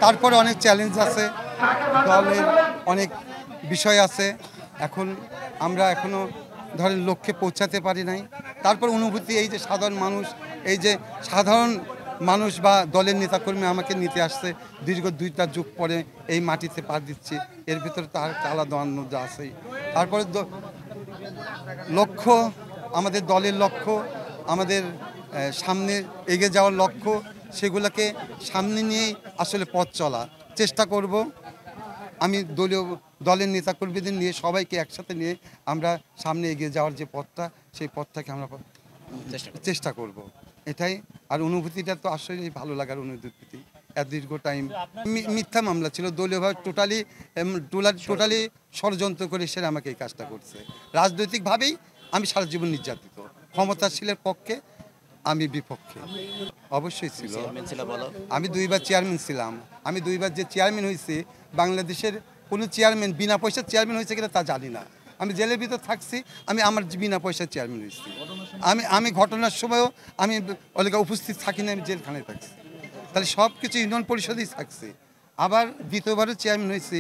তারপরে অনেক চ্যালেঞ্জ আছে, দলের অনেক বিষয় আছে। এখন আমরা এখনও ধরেন লক্ষ্যে পৌঁছাতে পারি নাই। তারপর অনুভূতি এই যে সাধারণ মানুষ, এই যে সাধারণ মানুষ বা দলের নেতাকর্মী আমাকে নিতে আসছে, দীর্ঘ 2টা যুগ পরে এই মাটিতে পা দিচ্ছি, এর ভিতরে তার আলাদা আনন্দ আছেই। তারপরে লক্ষ্য, আমাদের দলের লক্ষ্য, আমাদের সামনে এগিয়ে যাওয়ার লক্ষ্য, সেগুলোকে সামনে নিয়েই আসলে পথ চলা চেষ্টা করব। আমি দলের নেতাকর্মীদের নিয়ে সবাইকে একসাথে নিয়ে আমরা সামনে এগিয়ে যাওয়ার যে পথটা, সেই পথটাকে আমরা চেষ্টা করব, এটাই। আর অনুভূতিটা তো আসলে ভালো লাগার অনুভূতি। এত দীর্ঘ টাইম মিথ্যা মামলা ছিল, দলীয়ভাবে টোটালি ষড়যন্ত্র করে সেটা আমাকে এই কাজটা করছে। রাজনৈতিকভাবেই আমি সারা জীবন নির্যাতিত, ক্ষমতাশীলের পক্ষে আমি বিপক্ষে। অবশ্যই ছিল, আমি 2বার চেয়ারম্যান ছিলাম। আমি 2বার যে চেয়ারম্যান হয়েছি, বাংলাদেশের কোনো চেয়ারম্যান বিনা পয়সার চেয়ারম্যান হয়েছে কিনা তা জানি না। আমি জেলের ভিতর থাকছি, আমি আমার বিনা পয়সার চেয়ারম্যান হয়েছি। আমি ঘটনার সময়ও আমি অনেকে উপস্থিত থাকি না, আমি জেলখানায় থাকছি। তাহলে সব কিছু ইউনিয়ন পরিষদেই থাকছি। আবার দ্বিতীয়বারও চেয়ারম্যান হয়েছি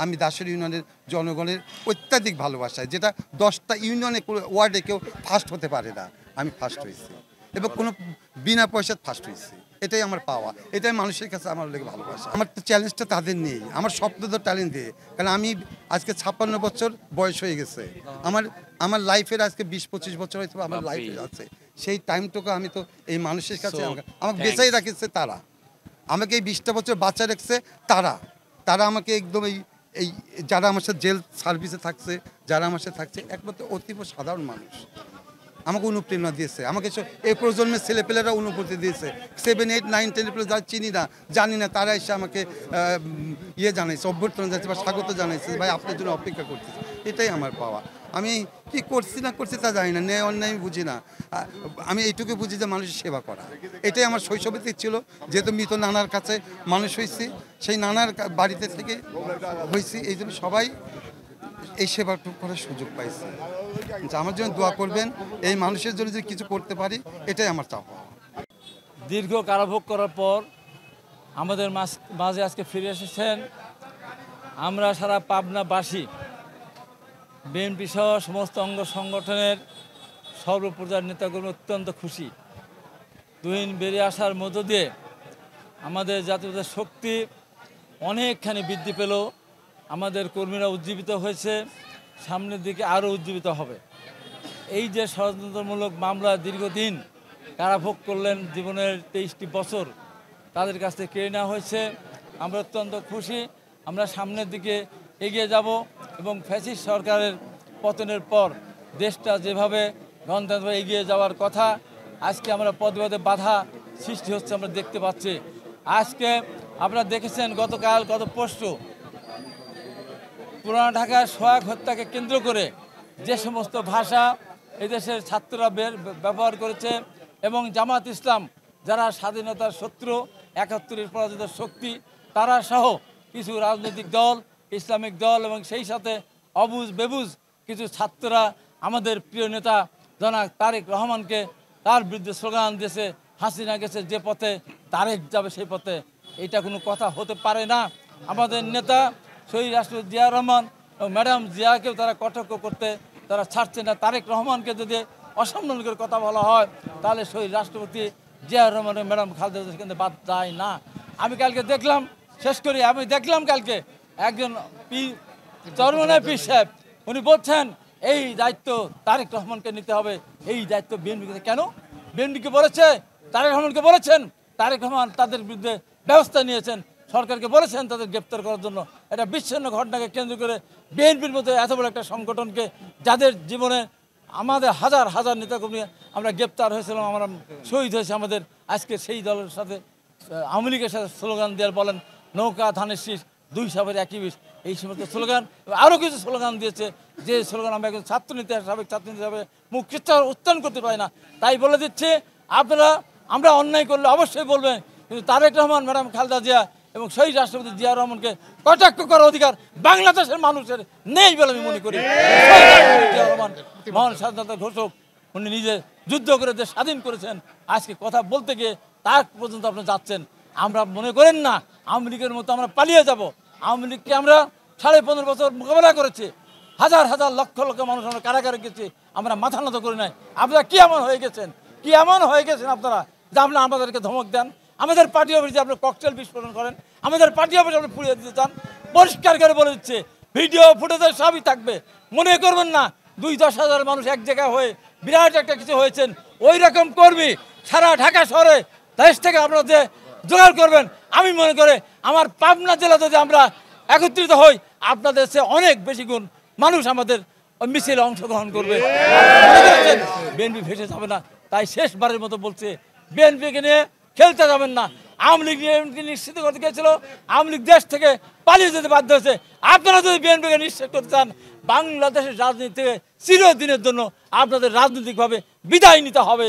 আমি দাসের ইউনিয়নের জনগণের অত্যাধিক ভালোবাসায়, যেটা 10টা ইউনিয়নে ওয়ার্ডে কেউ ফার্স্ট হতে পারে না, আমি ফার্স্ট হয়েছি এবং কোনো বিনা পয়সার ফার্স্ট হয়েছি। এটাই আমার পাওয়া, এটাই মানুষের কাছে আমার লেগে ভালোবাসা। আমার তো চ্যালেঞ্জটা তাদের নেই, আমার স্বপ্ন তো ট্যালেন্ট দিয়ে। কারণ আমি আজকে 56 বছর বয়স হয়ে গেছে, আমার লাইফের আজকে 20-25 বছর হয়তো আমার লাইফে আছে। সেই টাইমটুকু আমি তো এই মানুষের কাছে আমাকে বেঁচাই রাখছে তারা, আমাকে এই 20টা বছর বাঁচা রাখছে তারা আমাকে একদম এই যারা আমার সাথে জেল সার্ভিসে থাকছে, যারা আমার সাথে থাকছে, একমাত্র অতীব সাধারণ মানুষ আমাকে অনুপ্রেরণা দিয়েছে। আমাকে এই প্রজন্মের ছেলেপেলেরা অনুভূতি দিয়েছে। 7, 8, 9, 10 যারা চিনি না, জানি না, তারা এসে আমাকে জানাইছে, অভ্যর্থনা জানাইছে বা স্বাগত জানাইছে, ভাই আপনার জন্য অপেক্ষা করতেছে। এটাই আমার পাওয়া। আমি কি করছি না করছি তা জানি না, ন্যায় অন্যায় আমি বুঝি না। আমি এইটুকু বুঝি যে মানুষের সেবা করা, এটাই আমার শৈশবেতে ছিল। যেহেতু মৃত নানার কাছে মানুষ হয়েছি, সেই নানার বাড়িতে থেকে হয়েছি, এই জন্য সবাই এই সেবাটুকু করার সুযোগ পাইছে। আমার জন্য দোয়া করবেন, এই মানুষের জন্য যদি কিছু করতে পারি, এটাই আমার চাওয়া। দীর্ঘ কারাভোগ করার পর আমাদের মাঝে আজকে ফিরে এসেছেন। আমরা সারা পাবনাবাসী, বিএনপি সহ সমস্ত অঙ্গ সংগঠনের সর্বপর্যায়ের নেতাকর্মী অত্যন্ত খুশি। তুহিন বেরিয়ে আসার মধ্য দিয়ে আমাদের জাতীয় শক্তি অনেকখানি বৃদ্ধি পেল। আমাদের কর্মীরা উজ্জীবিত হয়েছে, সামনের দিকে আরও উজ্জীবিত হবে। এই যে ষড়যন্ত্রমূলক মামলা দীর্ঘদিন কারাভোগ করলেন, জীবনের 23টি বছর তাদের কাছ থেকে কেড়ে নেওয়া হয়েছে। আমরা অত্যন্ত খুশি। আমরা সামনের দিকে এগিয়ে যাব এবং ফ্যাসিস্ট সরকারের পতনের পর দেশটা যেভাবে গণতন্ত্র এগিয়ে যাওয়ার কথা, আজকে আমরা পদে পদে বাধা সৃষ্টি হচ্ছে আমরা দেখতে পাচ্ছি। আজকে আপনারা দেখেছেন গতকাল কত পোস্ট পুরানা ঢাকার সোহাগ হত্যাকে কেন্দ্র করে যে সমস্ত ভাষা এদেশের ছাত্ররা ব্যবহার করেছে এবং জামাত ইসলাম যারা স্বাধীনতার শত্রু, 71-এর পরাজিত শক্তি, তারা সহ কিছু রাজনৈতিক দল, ইসলামিক দল এবং সেই সাথে অবুঝ বেবুঝ কিছু ছাত্ররা আমাদের প্রিয় নেতা জনাব তারেক রহমানকে তার বিরুদ্ধে স্লোগান দিয়েছে, হাসিনা গেছে যে পথে তারেক যাবে সেই পথে। এটা কোনো কথা হতে পারে না। আমাদের নেতা শহীদ রাষ্ট্রপতি জিয়া রহমান ও ম্যাডাম জিয়াকেও তারা কটাক্ষ করতে তারা ছাড়ছে না। তারেক রহমানকে যদি অসম্মান করে কথা বলা হয়, তাহলে শহীদ রাষ্ট্রপতি জিয়া রহমান ও ম্যাডাম খালেদা জিয়া কিন্তু বাদ যায় না। আমি কালকে দেখলাম, শেষ করি, আমি দেখলাম কালকে একজন চরমনায় পীর সাহেব উনি বলছেন এই দায়িত্ব তারেক রহমানকে নিতে হবে, এই দায়িত্ব বিএনপিকে। কেন? বিএনপিকে বলেছে, তারেক রহমানকে বলেছেন, তারেক রহমান তাদের বিরুদ্ধে ব্যবস্থা নিয়েছেন, সরকারকে বলেছেন তাদের গ্রেপ্তার করার জন্য। এটা বিচ্ছিন্ন ঘটনাকে কেন্দ্র করে বিএনপির মতো এত বড় একটা সংগঠনকে, যাদের জীবনে আমাদের হাজার হাজার নেতাকর্মী আমরা গ্রেপ্তার হয়েছিলাম, আমরা শহীদ হয়েছে আমাদের, আজকে সেই দলের সাথে আওয়ামী লীগের সাথে স্লোগান দেওয়ার বলেন নৌকা ধানের শীষ 2 সাপের একই বিষ। এই সমস্ত স্লোগান আরও কিছু স্লোগান দিয়েছে, যে স্লোগান আমরা একজন ছাত্রনেতা সাবেক ছাত্রনেতা হিসাবে মুখ উচ্চারণ করতে পারি না। তাই বলে দিচ্ছে, আপনারা আমরা অন্যায় করলে অবশ্যই বলবেন, কিন্তু তারেক রহমান, ম্যাডাম খালেদা জিয়া এবং শহীদ রাষ্ট্রপতি জিয়া রহমানকে কটাক্ষ করার অধিকার বাংলাদেশের মানুষের নেই বলে আমি মনে করি। জিয়া রহমান মহান স্বাধীনতা ঘোষক, উনি নিজে যুদ্ধ করে দেশ স্বাধীন করেছেন, আজকে কথা বলতে গিয়ে তার পর্যন্ত আপনি যাচ্ছেন। আমরা মনে করেন না আওয়ামী লীগের মতো আমরা পালিয়ে যাব। আওয়ামী লীগকে আমরা 15.5 বছর মোকাবেলা করেছি, হাজার হাজার লক্ষ লক্ষ মানুষ আমরা কারাগারে গেছি, আমরা মাথা নত করি নাই। আপনারা কি এমন হয়ে গেছেন, কি এমন হয়ে গেছেন আপনারা যে আপনারা আমাদেরকে ধমক দেন, আমাদের পার্টি অফিসে আপনি ককটেল বিস্ফোরণ করেন, আমাদের পার্টি অফিসে আপনি পুড়িয়ে দিতে চান। পরিষ্কার করে বলে দিচ্ছে, ভিডিও ফুটেজে সবই থাকবে। মনে করবেন না 2-10 হাজার মানুষ এক জায়গায় হয়ে বিরাট একটা কিছু হয়েছেন, ওই রকম কর্মী সারা ঢাকা শহরে দেশ থেকে আপনারা যে জোগাড় করবেন, আমি মনে করি আমার পাবনা জেলা যদি আমরা একত্রিত হই, আপনাদের সে অনেক বেশি গুণ মানুষ আমাদের মিছিলে অংশগ্রহণ করবে। বিএনপি ভেসে যাবে না। তাই শেষবারের মতো বলছে, বিএনপিকে নিয়ে খেলতে যাবেন না। আওয়ামী লীগ নিশ্চিত করতে গিয়েছিল, আওয়ামী লীগ দেশ থেকে পালিয়ে যেতে বাধ্য হয়েছে। আপনারা যদি বিএনপিকে নিশ্চিত করতে চান, বাংলাদেশের রাজনীতি থেকে চিরদিনের জন্য আপনাদের রাজনৈতিকভাবে বিদায় নিতে হবে।